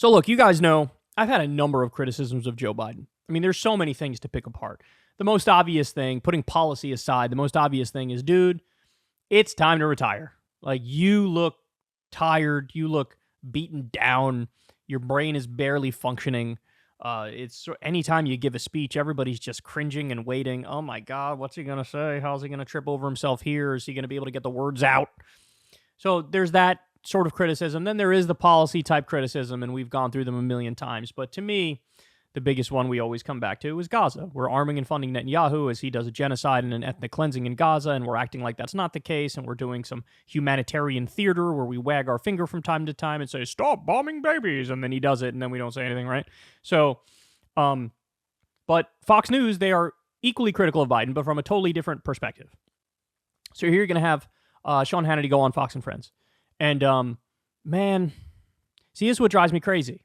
So look, you guys know I've had a number of criticisms of Joe Biden. I mean, there's so many things to pick apart. The most obvious thing, putting policy aside, the most obvious thing is, dude, it's time to retire. Like, you look tired. You look beaten down. Your brain is barely functioning. It's anytime you give a speech, everybody's just cringing and waiting. Oh my God, what's he going to say? How's he going to trip over himself here? Is he going to be able to get the words out? So there's that sort of criticism. Then there is the policy type criticism, and we've gone through them a million times. But to me, the biggest one we always come back to is Gaza. We're arming and funding Netanyahu as he does a genocide and an ethnic cleansing in Gaza, and we're acting like that's not the case, and we're doing some humanitarian theater where we wag our finger from time to time and say, stop bombing babies, and then he does it, and then we don't say anything, right? So, but Fox News, they are equally critical of Biden, but from a totally different perspective. So here you're going to have Sean Hannity go on Fox and Friends. And, man, see, this is what drives me crazy.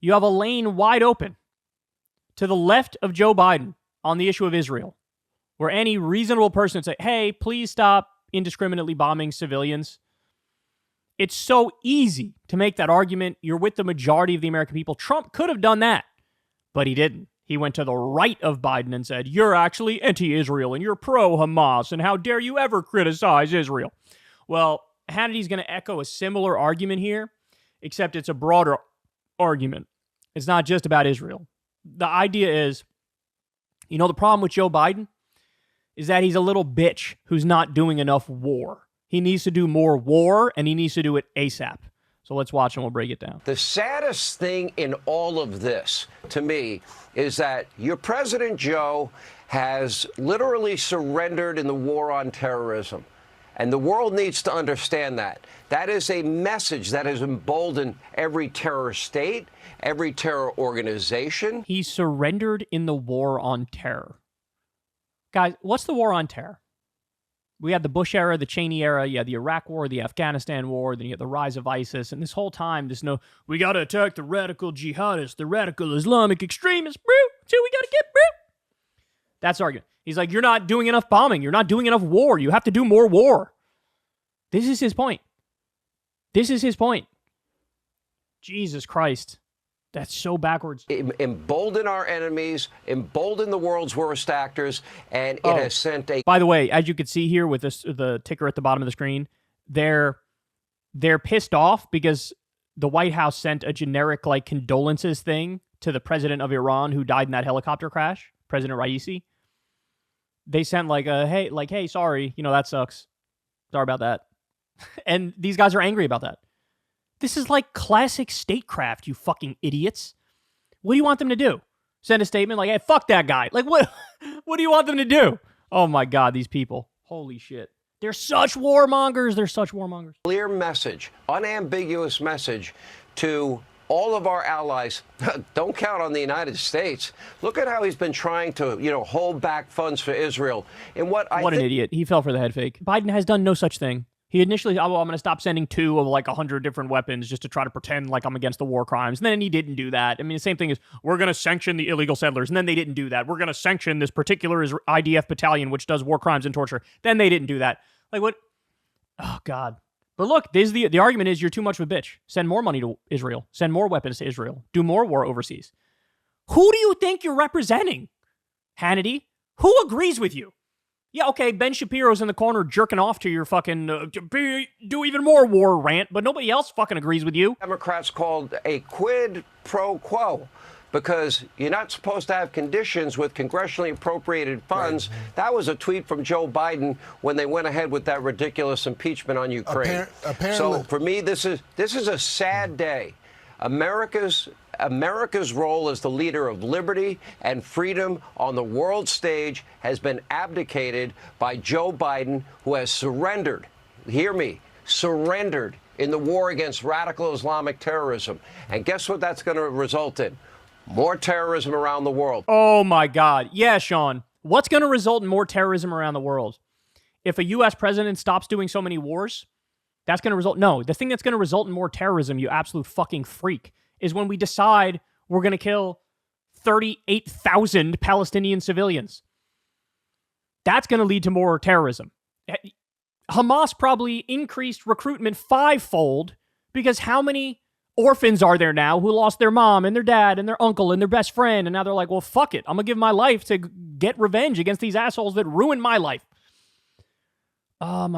You have a lane wide open to the left of Joe Biden on the issue of Israel, where any reasonable person would say, hey, please stop indiscriminately bombing civilians. It's so easy to make that argument. You're with the majority of the American people. Trump could have done that, but he didn't. He went to the right of Biden and said, you're actually anti-Israel and you're pro-Hamas, and how dare you ever criticize Israel? Well, Hannity's going to echo a similar argument here, except it's a broader argument. It's not just about Israel. The idea is, the problem with Joe Biden is that he's a little bitch who's not doing enough war. He needs to do more war, and he needs to do it ASAP. So let's watch and we'll break it down. The saddest thing in all of this, to me, is that your President Joe has literally surrendered in the war on terrorism. And the world needs to understand that. That is a message that has emboldened every terror state, every terror organization. He surrendered in the war on terror. Guys, what's the war on terror? We had the Bush era, the Cheney era, you had the Iraq war, the Afghanistan war, then you had the rise of ISIS, and this whole time, we got to attack the radical jihadists, the radical Islamic extremists, bro. So we got to get, bro. That's the argument. He's like, you're not doing enough bombing. You're not doing enough war. You have to do more war. This is his point. Jesus Christ. That's so backwards. Embolden our enemies, embolden the world's worst actors, and it has sent a... By the way, as you can see here with the ticker at the bottom of the screen, they're pissed off because the White House sent a generic condolences thing to the president of Iran who died in that helicopter crash, President Raisi. They sent hey, sorry, that sucks. Sorry about that. And these guys are angry about that. This is like classic statecraft, you fucking idiots. What do you want them to do? Send a statement like, hey, fuck that guy. What do you want them to do? Oh my God, these people. Holy shit. They're such warmongers. Clear message, unambiguous message to all of our allies. Don't count on the United States. Look at how he's been trying to, hold back funds for Israel. And what an idiot. He fell for the head fake. Biden has done no such thing. He initially, I'm going to stop sending 2 of 100 different weapons just to try to pretend like I'm against the war crimes. And then he didn't do that. I mean, the same thing is, we're going to sanction the illegal settlers. And then they didn't do that. We're going to sanction this particular IDF battalion, which does war crimes and torture. Then they didn't do that. What? Oh, God. But look, the argument is you're too much of a bitch. Send more money to Israel. Send more weapons to Israel. Do more war overseas. Who do you think you're representing? Hannity? Who agrees with you? Yeah, okay, Ben Shapiro's in the corner jerking off to your fucking do even more war rant, but nobody else fucking agrees with you. Democrats called a quid pro quo, because you're not supposed to have conditions with congressionally appropriated funds. Right. That was a tweet from Joe Biden when they went ahead with that ridiculous impeachment on Ukraine. Apparently. So for me, this is a sad day. America's role as the leader of liberty and freedom on the world stage has been abdicated by Joe Biden, who has surrendered, hear me, surrendered in the war against radical Islamic terrorism. And guess what that's going to result in? More terrorism around the world. Oh, my God. Yeah, Sean. What's going to result in more terrorism around the world? If a U.S. president stops doing so many wars, that's going to result... No, the thing that's going to result in more terrorism, you absolute fucking freak, is when we decide we're going to kill 38,000 Palestinian civilians. That's going to lead to more terrorism. Hamas probably increased recruitment 5-fold because how many orphans are there now who lost their mom and their dad and their uncle and their best friend. And now they're like, well, fuck it. I'm going to give my life to get revenge against these assholes that ruined my life.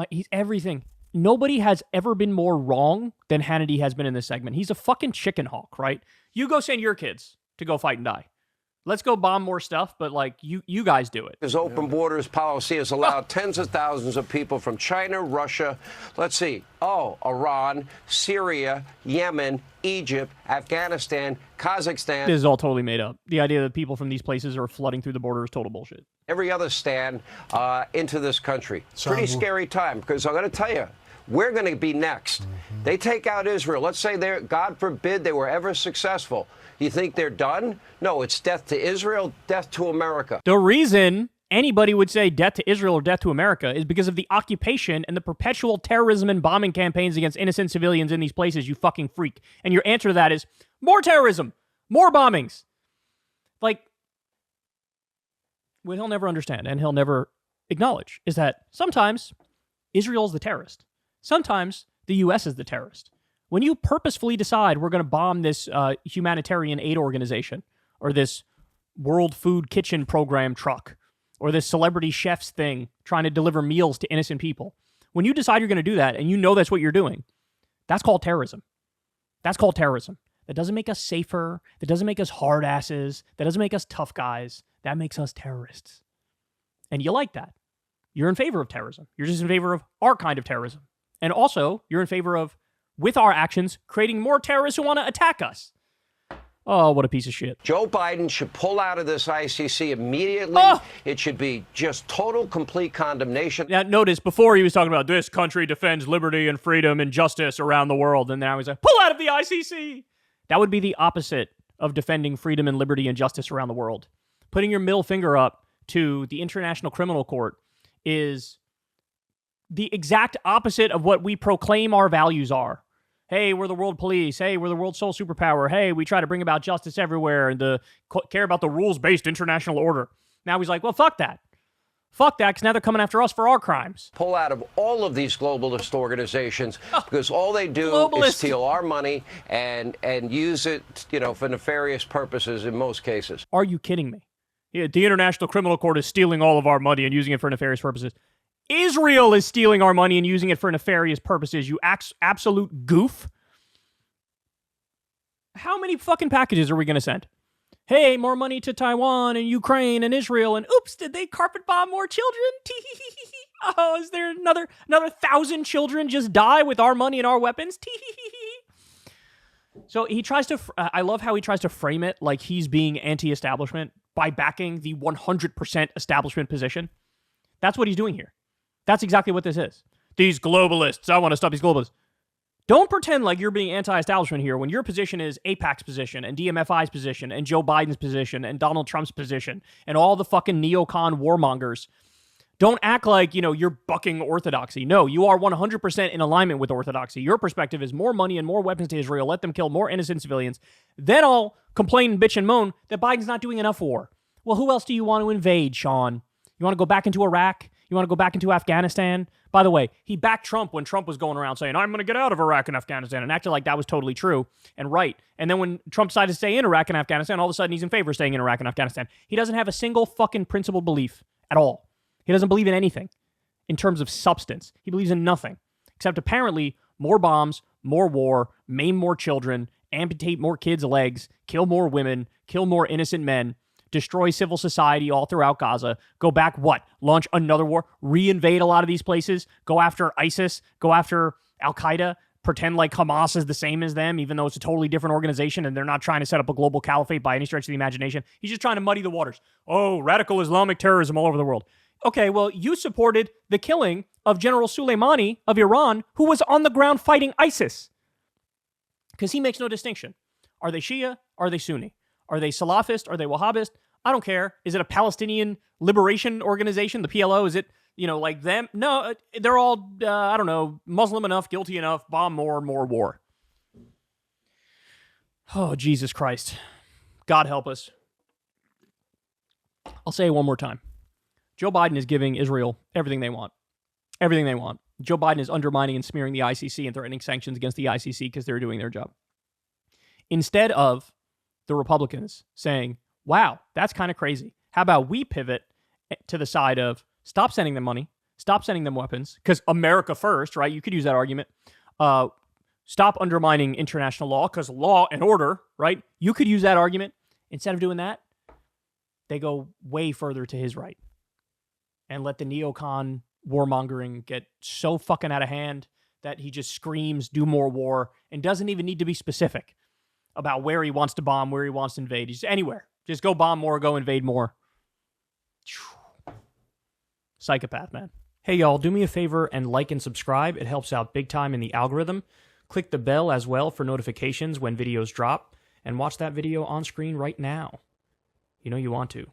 He's everything. Nobody has ever been more wrong than Hannity has been in this segment. He's a fucking chicken hawk, right? You go send your kids to go fight and die. Let's go bomb more stuff, but like you guys do it. His open borders policy has allowed tens of thousands of people from China, Russia, Iran, Syria, Yemen, Egypt, Afghanistan, Kazakhstan. This is all totally made up. The idea that people from these places are flooding through the border is total bullshit. Every other stand into this country. Pretty scary time, because I'm going to tell you, we're going to be next. They take out Israel. Let's say God forbid they were ever successful. You think they're done? No, it's death to Israel, death to America. The reason anybody would say death to Israel or death to America is because of the occupation and the perpetual terrorism and bombing campaigns against innocent civilians in these places, you fucking freak. And your answer to that is more terrorism, more bombings. Like, what he'll never understand and he'll never acknowledge is that sometimes Israel is the terrorist. Sometimes the U.S. is the terrorist. When you purposefully decide we're going to bomb this humanitarian aid organization or this World Food Kitchen Program truck or this celebrity chef's thing trying to deliver meals to innocent people, when you decide you're going to do that and you know that's what you're doing, that's called terrorism. That's called terrorism. That doesn't make us safer. That doesn't make us hard asses. That doesn't make us tough guys. That makes us terrorists. And you like that. You're in favor of terrorism. You're just in favor of our kind of terrorism. And also, you're in favor of, with our actions, creating more terrorists who want to attack us. Oh, what a piece of shit. Joe Biden should pull out of this ICC immediately. Oh! It should be just total, complete condemnation. Now, notice, before he was talking about this country defends liberty and freedom and justice around the world, and now he's like, pull out of the ICC! That would be the opposite of defending freedom and liberty and justice around the world. Putting your middle finger up to the International Criminal Court is the exact opposite of what we proclaim our values are. Hey, we're the world police. Hey, we're the world's sole superpower. Hey, we try to bring about justice everywhere and care about the rules-based international order. Now he's like, well, fuck that. Fuck that, because now they're coming after us for our crimes. Pull out of all of these globalist organizations because all they do is steal our money and use it, for nefarious purposes in most cases. Are you kidding me? Yeah, the International Criminal Court is stealing all of our money and using it for nefarious purposes. Israel is stealing our money and using it for nefarious purposes, you absolute goof. How many fucking packages are we going to send? Hey, more money to Taiwan and Ukraine and Israel, and oops, did they carpet bomb more children? Oh, is there another 1,000 children just die with our money and our weapons? So he tries to, I love how he tries to frame it like he's being anti-establishment by backing the 100% establishment position. That's what he's doing here. That's exactly what this is. These globalists, I want to stop these globalists. Don't pretend like you're being anti-establishment here when your position is AIPAC's position and DMFI's position and Joe Biden's position and Donald Trump's position and all the fucking neocon warmongers. Don't act like, you're bucking orthodoxy. No, you are 100% in alignment with orthodoxy. Your perspective is more money and more weapons to Israel. Let them kill more innocent civilians. Then I'll complain, bitch, and moan that Biden's not doing enough war. Well, who else do you want to invade, Sean? You want to go back into Iraq? You want to go back into Afghanistan? By the way, he backed Trump when Trump was going around saying, I'm going to get out of Iraq and Afghanistan, and acted like that was totally true and right. And then when Trump decided to stay in Iraq and Afghanistan, all of a sudden he's in favor of staying in Iraq and Afghanistan. He doesn't have a single fucking principled belief at all. He doesn't believe in anything in terms of substance. He believes in nothing, except apparently more bombs, more war, maim more children, amputate more kids' legs, kill more women, kill more innocent men, destroy civil society all throughout Gaza, go back, launch another war, reinvade a lot of these places, go after ISIS, go after Al-Qaeda, pretend like Hamas is the same as them, even though it's a totally different organization and they're not trying to set up a global caliphate by any stretch of the imagination. He's just trying to muddy the waters. Oh, radical Islamic terrorism all over the world. Okay, well, you supported the killing of General Soleimani of Iran, who was on the ground fighting ISIS. Because he makes no distinction. Are they Shia? Are they Sunni? Are they Salafist? Are they Wahhabist? I don't care. Is it a Palestinian liberation organization, the PLO? Is it, like them? No, they're all, I don't know, Muslim enough, guilty enough, bomb more war. Oh, Jesus Christ. God help us. I'll say it one more time. Joe Biden is giving Israel everything they want. Everything they want. Joe Biden is undermining and smearing the ICC and threatening sanctions against the ICC because they're doing their job. Instead of the Republicans saying, wow, that's kind of crazy. How about we pivot to the side of stop sending them money, stop sending them weapons, because America first, right? You could use that argument. Stop undermining international law, because law and order, right? You could use that argument. Instead of doing that, they go way further to his right and let the neocon warmongering get so fucking out of hand that he just screams, do more war, and doesn't even need to be specific about where he wants to bomb, where he wants to invade. He's anywhere. Just go bomb more, go invade more. Psychopath, man. Hey, y'all, do me a favor and like and subscribe. It helps out big time in the algorithm. Click the bell as well for notifications when videos drop, and watch that video on screen right now. You know you want to.